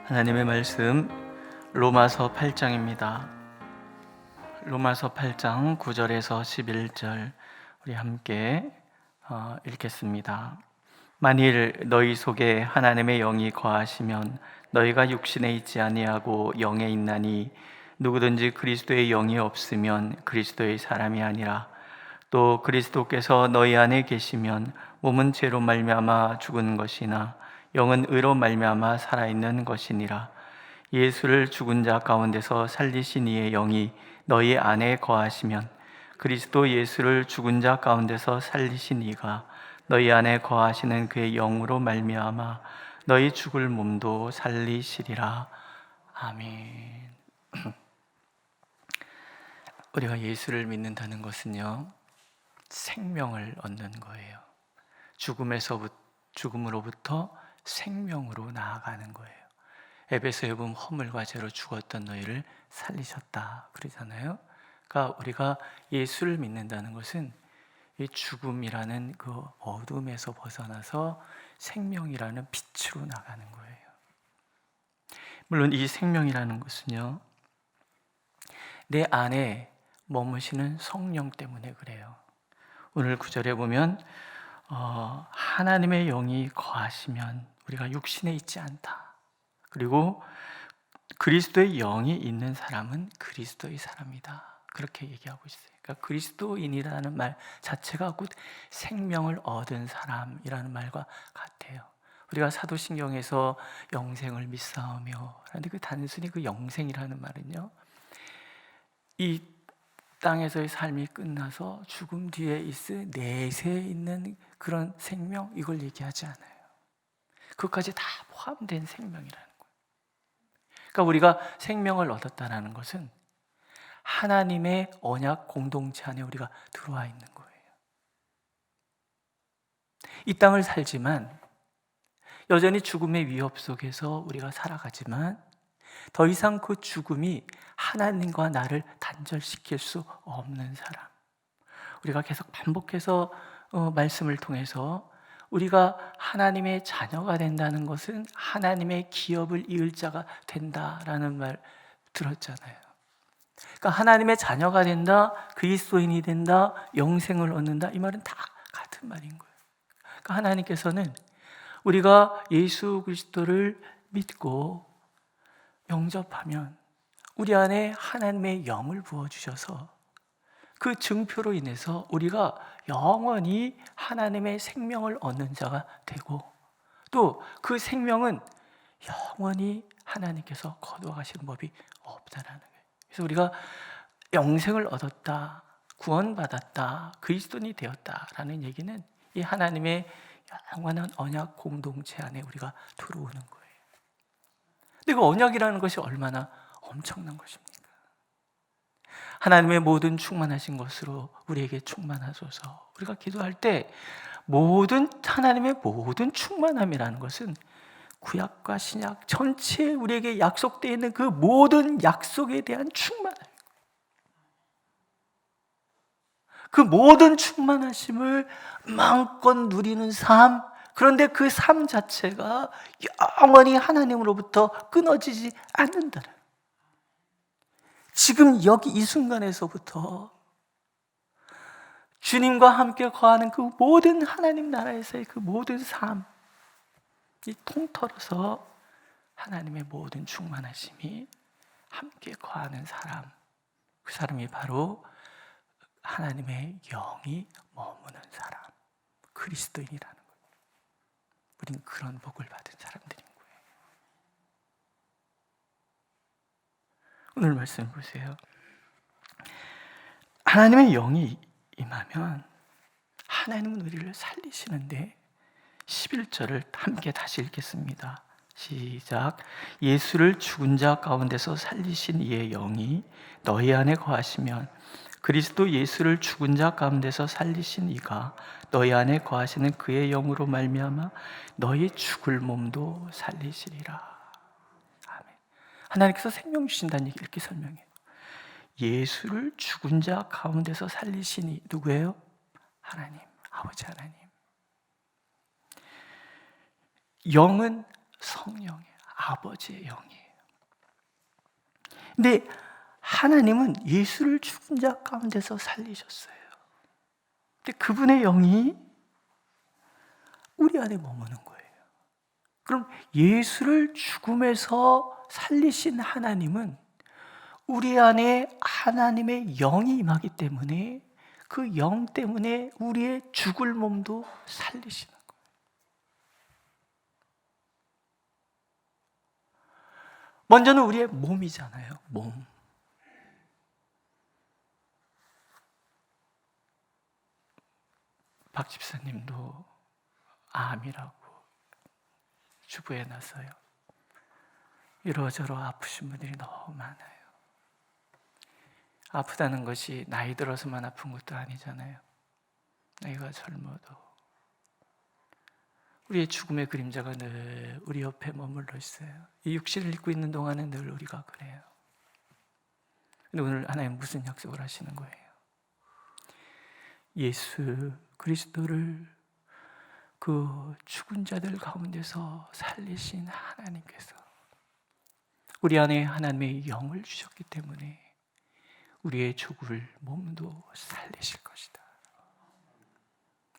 하나님의 말씀 로마서 8장입니다. 로마서 8장 9절에서 11절 우리 함께 읽겠습니다. 만일 너희 속에 하나님의 영이 거하시면 너희가 육신에 있지 아니하고 영에 있나니 누구든지 그리스도의 영이 없으면 그리스도의 사람이 아니라. 또 그리스도께서 너희 안에 계시면 몸은 죄로 말미암아 죽은 것이나 영은 의로 말미암아 살아있는 것이니라. 예수를 죽은 자 가운데서 살리신 이의 영이 너희 안에 거하시면 그리스도 예수를 죽은 자 가운데서 살리신 이가 너희 안에 거하시는 그의 영으로 말미암아 너희 죽을 몸도 살리시리라. 아멘. 우리가 예수를 믿는다는 것은요, 생명을 얻는 거예요. 죽음으로부터 생명으로 나아가는 거예요. 에베소에 보면 허물과 죄로 죽었던 너희를 살리셨다 그러잖아요. 그러니까 우리가 예수를 믿는다는 것은 이 죽음이라는 그 어둠에서 벗어나서 생명이라는 빛으로 나가는 거예요. 물론 이 생명이라는 것은요, 내 안에 머무시는 성령 때문에 그래요. 오늘 9절에 보면 하나님의 영이 거하시면 우리가 육신에 있지 않다. 그리고 그리스도의 영이 있는 사람은 그리스도의 사람이다. 그렇게 얘기하고 있어요. 그러니까 그리스도인이라는 말 자체가 곧 생명을 얻은 사람이라는 말과 같아요. 우리가 사도신경에서 영생을 믿사오며, 그런데 그 단순히 그 영생이라는 말은요, 이 땅에서의 삶이 끝나서 죽음 뒤에 있을 내세에 있는 그런 생명, 이걸 얘기하지 않아요. 그것까지 다 포함된 생명이라는 거예요. 그러니까 우리가 생명을 얻었다는 것은 하나님의 언약 공동체 안에 우리가 들어와 있는 거예요. 이 땅을 살지만 여전히 죽음의 위협 속에서 우리가 살아가지만 더 이상 그 죽음이 하나님과 나를 단절시킬 수 없는 사람. 우리가 계속 반복해서 말씀을 통해서 우리가 하나님의 자녀가 된다는 것은 하나님의 기업을 이을 자가 된다라는 말 들었잖아요. 그러니까 하나님의 자녀가 된다, 그리스도인이 된다, 영생을 얻는다, 이 말은 다 같은 말인 거예요. 그러니까 하나님께서는 우리가 예수 그리스도를 믿고 영접하면 우리 안에 하나님의 영을 부어주셔서 그 증표로 인해서 우리가 영원히 하나님의 생명을 얻는 자가 되고, 또 그 생명은 영원히 하나님께서 거두어가시는 법이 없다라는 거예요. 그래서 우리가 영생을 얻었다, 구원받았다, 그리스도인이 되었다라는 얘기는 이 하나님의 영원한 언약 공동체 안에 우리가 들어오는 거예요. 근데 그 언약이라는 것이 얼마나 엄청난 것입니까? 하나님의 모든 충만하신 것으로 우리에게 충만하소서. 우리가 기도할 때 하나님의 모든 충만함이라는 것은 구약과 신약 전체에 우리에게 약속되어 있는 그 모든 약속에 대한 충만함, 그 모든 충만하심을 마음껏 누리는 삶, 그런데 그 삶 자체가 영원히 하나님으로부터 끊어지지 않는다는, 지금 여기 이 순간에서부터 주님과 함께 거하는 그 모든 하나님 나라에서의 그 모든 삶이 통틀어서 하나님의 모든 충만하심이 함께 거하는 사람, 그 사람이 바로 하나님의 영이 머무는 사람, 그리스도인이라는 거예요. 우리는 그런 복을 받은 사람들인 거예요. 오늘 말씀 보세요. 하나님의 영이 임하면 하나님은 우리를 살리시는데, 11절을 함께 다시 읽겠습니다. 시작. 예수를 죽은 자 가운데서 살리신 이의 영이 너희 안에 거하시면 그리스도 예수를 죽은 자 가운데서 살리신 이가 너희 안에 거하시는 그의 영으로 말미암아 너희 죽을 몸도 살리시리라. 아멘. 하나님께서 생명 주신다는 얘기 이렇게 설명해요. 예수를 죽은 자 가운데서 살리시니 누구예요? 하나님, 아버지 하나님. 영은 성령이에요. 아버지의 영이에요. 근데 하나님은 예수를 죽은 자 가운데서 살리셨어요. 근데 그분의 영이 우리 안에 머무는 거예요. 그럼 예수를 죽음에서 살리신 하나님은 우리 안에 하나님의 영이 임하기 때문에 그 영 때문에 우리의 죽을 몸도 살리시는 거예요. 먼저는 우리의 몸이잖아요. 몸. 박 집사님도 암이라고 주부에 나서요. 이러저러 아프신 분들이 너무 많아요. 아프다는 것이 나이 들어서만 아픈 것도 아니잖아요. 나이가 젊어도 우리의 죽음의 그림자가 늘 우리 옆에 머물러 있어요. 이 육신을 입고 있는 동안은 늘 우리가 그래요. 근데 오늘 하나님 무슨 약속을 하시는 거예요? 예수 그리스도를 그 죽은 자들 가운데서 살리신 하나님께서 우리 안에 하나님의 영을 주셨기 때문에 우리의 죽을 몸도 살리실 것이다.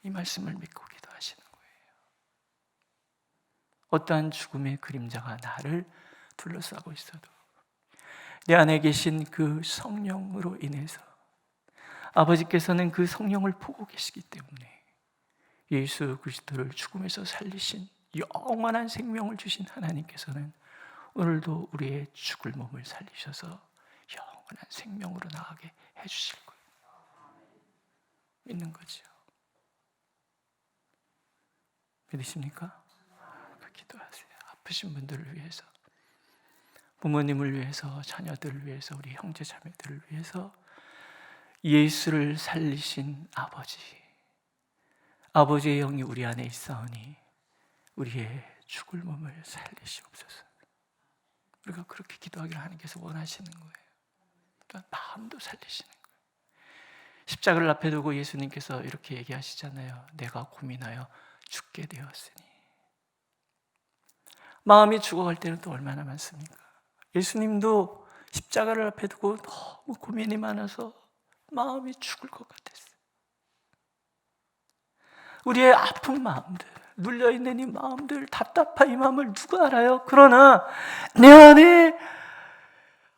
이 말씀을 믿고 기도하시는 거예요. 어떠한 죽음의 그림자가 나를 둘러싸고 있어도 내 안에 계신 그 성령으로 인해서 아버지께서는 그 성령을 보고 계시기 때문에 예수 그리스도를 죽음에서 살리신 영원한 생명을 주신 하나님께서는 오늘도 우리의 죽을 몸을 살리셔서 영원한 생명으로 나가게 해주실 거예요. 믿는 거죠. 믿으십니까? 기도하세요. 아프신 분들을 위해서, 부모님을 위해서, 자녀들을 위해서, 우리 형제 자매들을 위해서 예수를 살리신 아버지의 영이 우리 안에 있사오니 우리의 죽을 몸을 살리시옵소서. 우리가 그렇게 기도하기를 하나님께서 원하시는 거예요. 그러니까 마음도 살리시는 거예요. 십자가를 앞에 두고 예수님께서 이렇게 얘기하시잖아요. 내가 고민하여 죽게 되었으니. 마음이 죽어갈 때는 또 얼마나 많습니까? 예수님도 십자가를 앞에 두고 너무 고민이 많아서 마음이 죽을 것 같았어요. 우리의 아픈 마음들, 눌려있는 이 마음들, 답답한 이 마음을 누가 알아요? 그러나 내 안에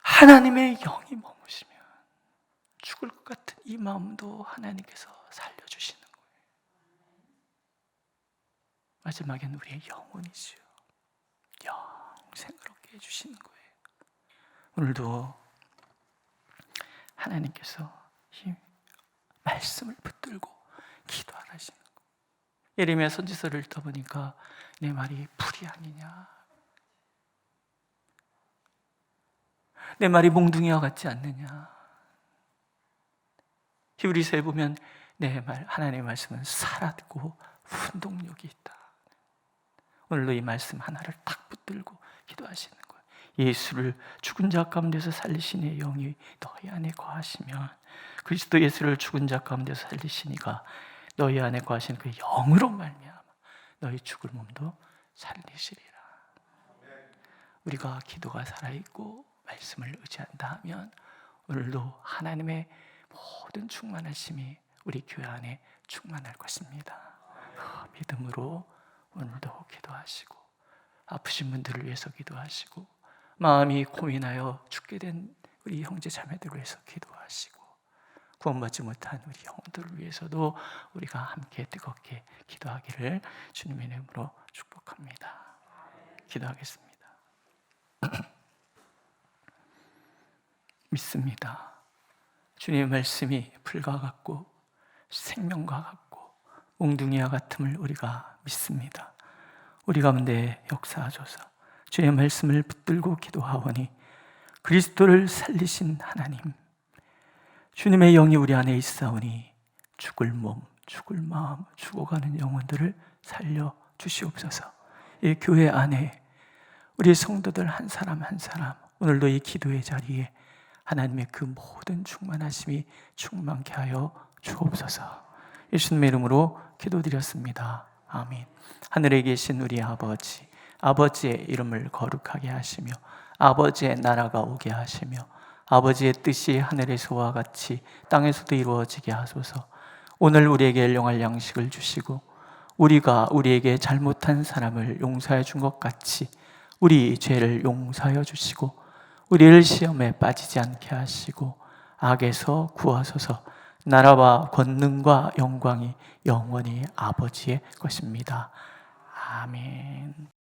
하나님의 영이 머무시면 죽을 것 같은 이 마음도 하나님께서 살려주시는 거예요. 마지막엔 우리의 영혼이지요. 영생을 얻게 해주시는 거예요. 오늘도 하나님께서 이 말씀을 붙들고 기도하시는 거예요. 예레미야 선지서를 읽다 보니까 내 말이 풀이 아니냐, 내 말이 몽둥이와 같지 않느냐. 히브리서에 보면 내 말, 하나님의 말씀은 살았고 운동력이 있다. 오늘도 이 말씀 하나를 딱 붙들고 기도하시는 거예요. 예수를 죽은 자 가운데서 살리신 의 영이 너희 안에 거하시면, 그리스도 예수를 죽은 자 가운데서 살리시니가 너희 안에 거하신 그 영으로 말미암아 너희 죽을 몸도 살리시리라. 우리가 기도가 살아있고 말씀을 의지한다 하면 오늘도 하나님의 모든 충만하심이 우리 교회 안에 충만할 것입니다. 믿음으로 오늘도 기도하시고, 아프신 분들을 위해서 기도하시고, 마음이 고민하여 죽게 된 우리 형제 자매들을 위해서 기도하시고, 구원받지 못한 우리 영혼들을 위해서도 우리가 함께 뜨겁게 기도하기를 주님의 이름으로 축복합니다. 기도하겠습니다. 믿습니다. 주님의 말씀이 불과 같고 생명과 같고 몽둥이와 같음을 우리가 믿습니다. 우리 가운데 역사하소서. 주의 말씀을 붙들고 기도하오니 그리스도를 살리신 하나님, 주님의 영이 우리 안에 있사오니 죽을 몸, 죽을 마음, 죽어가는 영혼들을 살려 주시옵소서. 이 교회 안에 우리 성도들 한 사람 한 사람 오늘도 이 기도의 자리에 하나님의 그 모든 충만하심이 충만케 하여 주옵소서. 예수님의 이름으로 기도드렸습니다. 아멘. 하늘에 계신 우리 아버지, 아버지의 이름을 거룩하게 하시며 아버지의 나라가 오게 하시며 아버지의 뜻이 하늘에서와 같이 땅에서도 이루어지게 하소서. 오늘 우리에게 일용할 양식을 주시고 우리가 우리에게 잘못한 사람을 용서해 준 것 같이 우리 죄를 용서하여 주시고 우리를 시험에 빠지지 않게 하시고 악에서 구하소서. 나라와 권능과 영광이 영원히 아버지의 것입니다. 아멘.